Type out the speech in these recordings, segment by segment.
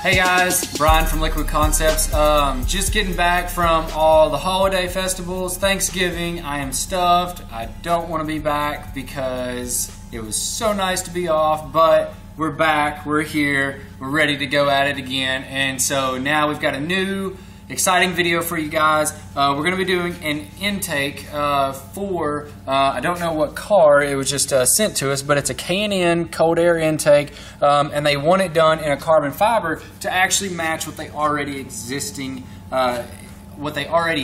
Hey guys, Brian from Liquid Concepts. Just getting back from all the holiday festivals, Thanksgiving. I am stuffed. I don't want to be back because it was so nice to be off, but we're back, we're here, we're ready to go at it again. And so now we've got a new exciting video for you guys. We're going to be doing an intake for, I don't know what car, it was just sent to us, but it's a K&N cold air intake, and they want it done in a carbon fiber to actually match what they already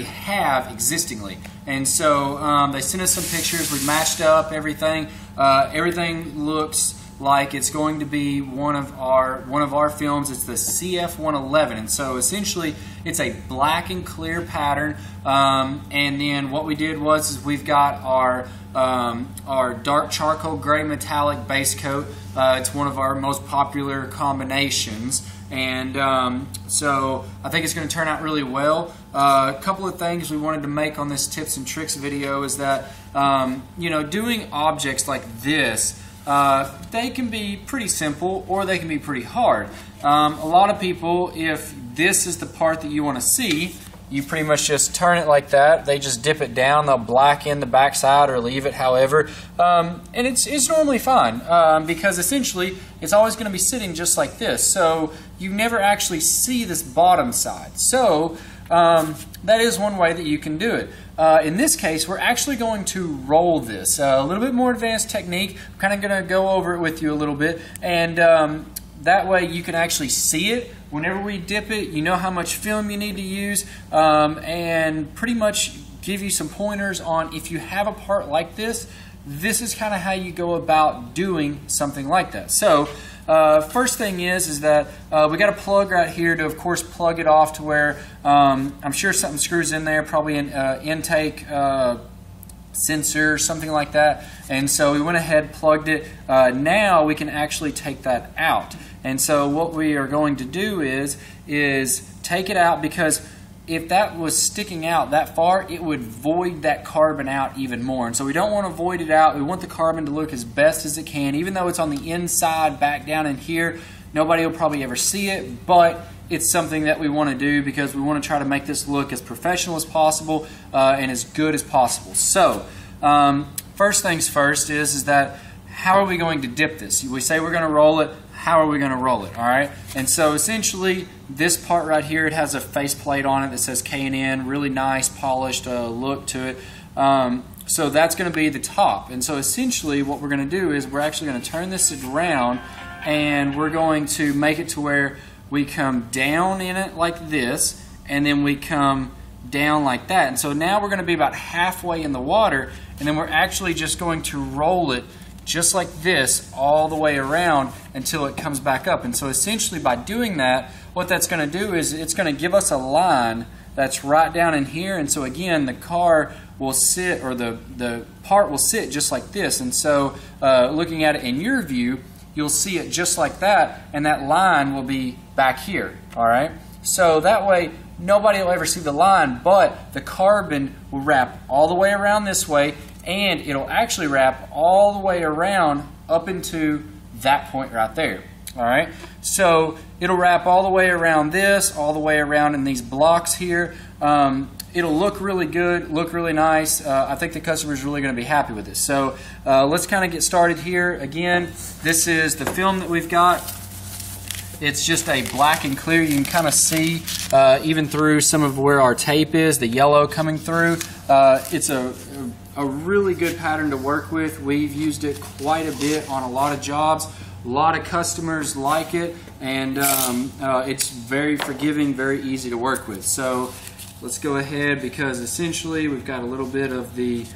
have existingly. And so they sent us some pictures, we matched up everything. Everything looks like it's going to be one of our films. It's the CF111, and so essentially it's a black and clear pattern. And then what we did was we've got our dark charcoal gray metallic base coat. It's one of our most popular combinations, and so I think it's going to turn out really well. A couple of things we wanted to make on this tips and tricks video is that you know, doing objects like this, they can be pretty simple or they can be pretty hard. A lot of people, if this is the part that you want to see, you pretty much just turn it like that. They just dip it down, they'll blacken the backside or leave it however. And it's normally fine because essentially it's always going to be sitting just like this. So you never actually see this bottom side. So that is one way that you can do it. In this case, we're actually going to roll this. A little bit more advanced technique. I'm kind of going to go over it with you a little bit, and that way you can actually see it. Whenever we dip it, you know how much film you need to use, and pretty much give you some pointers on if you have a part like this, this is kind of how you go about doing something like that. So first thing is that we got a plug right here to, of course, plug it off to where I'm sure something screws in there, probably an intake sensor, something like that. And so we went ahead, plugged it. Now we can actually take that out. And so what we are going to do is take it out, because if that was sticking out that far, it would void that carbon out even more. And so we don't want to void it out. We want the carbon to look as best as it can. Even though it's on the inside, back down in here, nobody will probably ever see it, but it's something that we want to do because we want to try to make this look as professional as possible and as good as possible. So first things first is that how are we going to dip this? We say we're going to roll it. How are we going to roll it? All right. And so essentially this part right here, it has a faceplate on it that says K&N, really nice polished look to it. So that's going to be the top. And so essentially what we're going to do is we're actually going to turn this around, and we're going to make it to where we come down in it like this, and then we come down like that. And so now we're going to be about halfway in the water, and then we're actually just going to roll it just like this all the way around until it comes back up. And so essentially by doing that, what that's going to do is it's going to give us a line that's right down in here. And so again, the car will sit, or the part will sit just like this. And so looking at it in your view, you'll see it just like that, and that line will be back here. All right. So that way nobody will ever see the line, but the carbon will wrap all the way around this way, and it'll actually wrap all the way around up into that point right there. All right. So it'll wrap all the way around this, all the way around in these blocks here. It'll look really good, look really nice. I think the customer's really going to be happy with this. So let's kind of get started here. Again, this is the film that we've got. It's just a black and clear. You can kind of see even through some of where our tape is, the yellow coming through. It's a really good pattern to work with. We've used it quite a bit on a lot of jobs. A lot of customers like it, and it's very forgiving, very easy to work with. So let's go ahead, because essentially we've got a little bit of it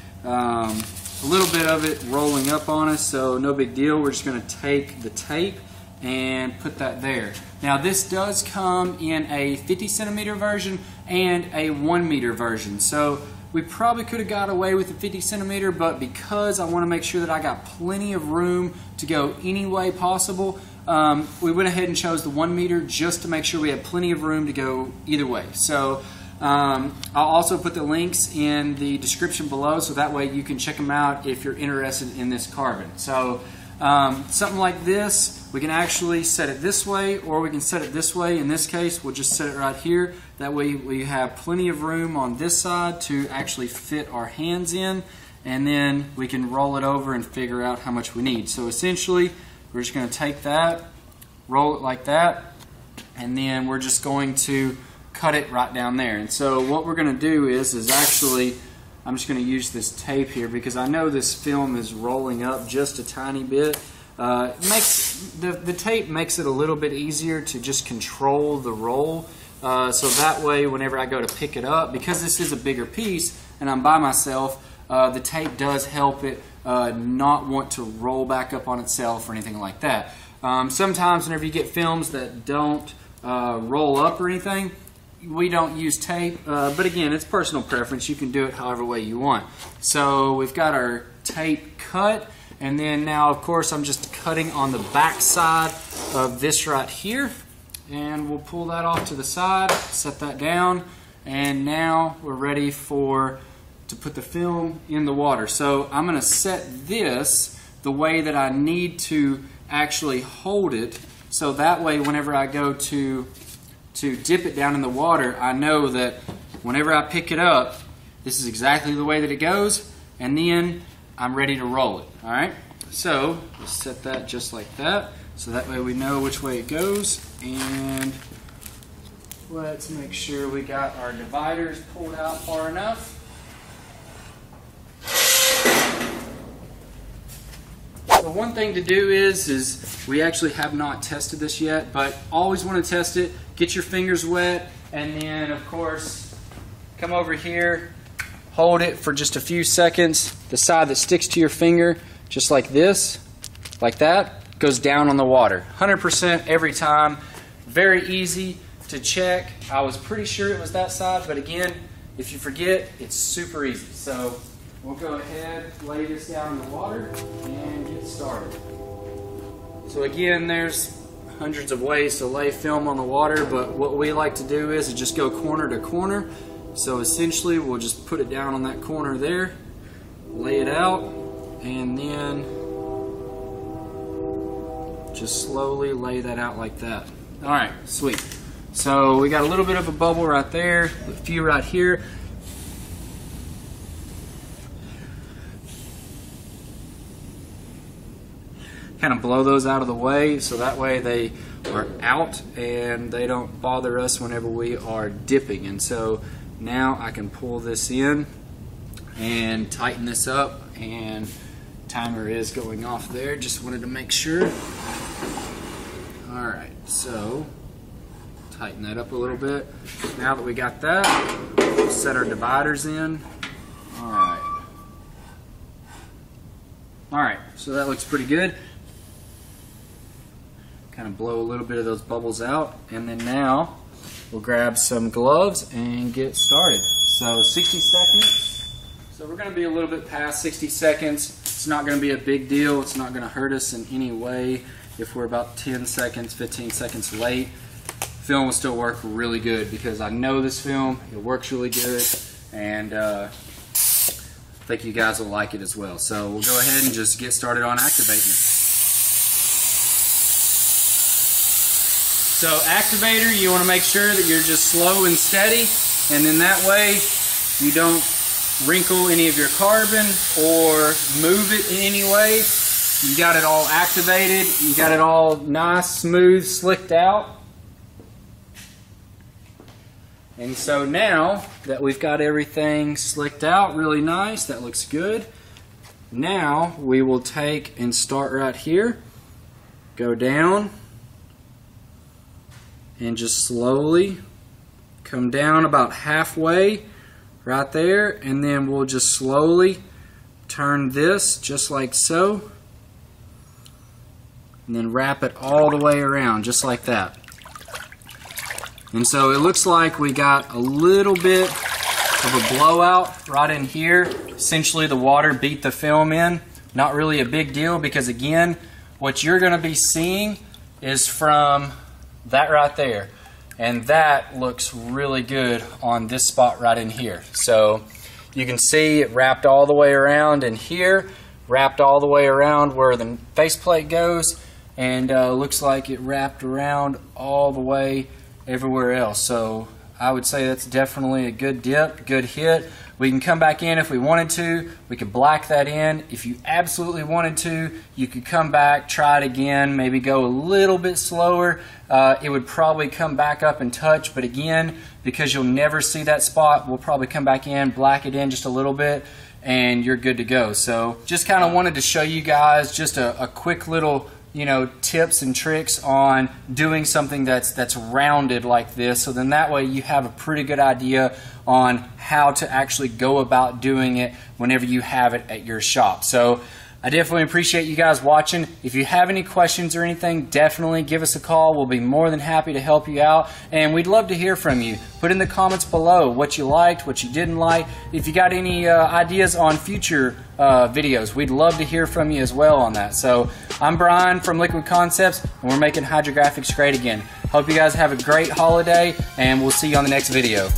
rolling up on us, so no big deal. We're just going to take the tape and put that there. Now this does come in a 50 centimeter version and a 1 meter version. So we probably could have got away with the 50 centimeter, but because I want to make sure that I got plenty of room to go any way possible, we went ahead and chose the 1 meter just to make sure we had plenty of room to go either way. So I'll also put the links in the description below, so that way you can check them out if you're interested in this carbon. So Something like this, we can actually set it this way, or we can set it this way. In this case, we'll just set it right here. That way we have plenty of room on this side to actually fit our hands in, and then we can roll it over and figure out how much we need. So essentially, we're just going to take that, roll it like that, and then we're just going to cut it right down there. And so what we're going to do is actually, I'm just going to use this tape here because I know this film is rolling up just a tiny bit. The tape makes it a little bit easier to just control the roll. So that way, whenever I go to pick it up, because this is a bigger piece and I'm by myself, the tape does help it not want to roll back up on itself or anything like that. Sometimes whenever you get films that don't roll up or anything, we don't use tape, but again, it's personal preference. You can do it however way you want. So we've got our tape cut, and then now, of course, I'm just cutting on the back side of this right here, and we'll pull that off to the side, set that down, and now we're ready to put the film in the water. So I'm going to set this the way that I need to actually hold it, so that way whenever I go to dip it down in the water, I know that whenever I pick it up, this is exactly the way that it goes, and then I'm ready to roll it. All right, so let's set that just like that, so that way we know which way it goes. And let's make sure we got our dividers pulled out far enough. So one thing to do is we actually have not tested this yet, but always want to test it. Get your fingers wet, and then of course come over here, hold it for just a few seconds. The side that sticks to your finger, just like this, like that, goes down on the water. 100% every time. Very easy to check. I was pretty sure it was that side, but again, if you forget, it's super easy. So we'll go ahead, lay this down in the water, and get started. So again, there's hundreds of ways to lay film on the water, but what we like to do is just go corner to corner. So essentially, we'll just put it down on that corner there, lay it out, and then just slowly lay that out like that. All right, sweet. So we got a little bit of a bubble right there, a few right here. Kind of blow those out of the way so that way they are out and they don't bother us whenever we are dipping. And so now I can pull this in and tighten this up, and timer is going off there. Just wanted to make sure. Alright, so tighten that up a little bit. Now that we got that, we'll set our dividers in. Alright, so that looks pretty good. Kind of blow a little bit of those bubbles out, and then now we'll grab some gloves and get started. So 60 seconds. So we're going to be a little bit past 60 seconds. It's not going to be a big deal. It's not going to hurt us in any way if we're about 10 seconds, 15 seconds late. Film will still work really good because I know this film. It works really good, and I think you guys will like it as well. So we'll go ahead and just get started on activating it. So activator, you want to make sure that you're just slow and steady, and then that way you don't wrinkle any of your carbon or move it in any way. You got it all activated, you got it all nice, smooth, slicked out. And so now that we've got everything slicked out really nice, that looks good. Now we will take and start right here, go down, and just slowly come down about halfway right there, and then we'll just slowly turn this just like so, and then wrap it all the way around just like that. And so it looks like we got a little bit of a blowout right in here. Essentially the water beat the film in. Not really a big deal because again, what you're going to be seeing is from that right there, and that looks really good on this spot right in here. So you can see it wrapped all the way around in here. wrapped all the way around where the faceplate goes, and looks like it wrapped around all the way everywhere else. So I would say that's definitely a good dip, good hit. We can come back in if we wanted to. We could black that in. If you absolutely wanted to, you could come back, try it again, maybe go a little bit slower. It would probably come back up and touch, but again, because you'll never see that spot, we'll probably come back in, black it in just a little bit, and you're good to go. So just kind of wanted to show you guys just a quick little, you know, tips and tricks on doing something that's rounded like this, so then that way you have a pretty good idea on how to actually go about doing it whenever you have it at your shop. So I definitely appreciate you guys watching. If you have any questions or anything, definitely give us a call. We'll be more than happy to help you out, and we'd love to hear from you. Put in the comments below what you liked, what you didn't like. If you got any ideas on future videos, we'd love to hear from you as well on that. So I'm Brian from Liquid Concepts, and we're making hydrographics great again. Hope you guys have a great holiday, and we'll see you on the next video.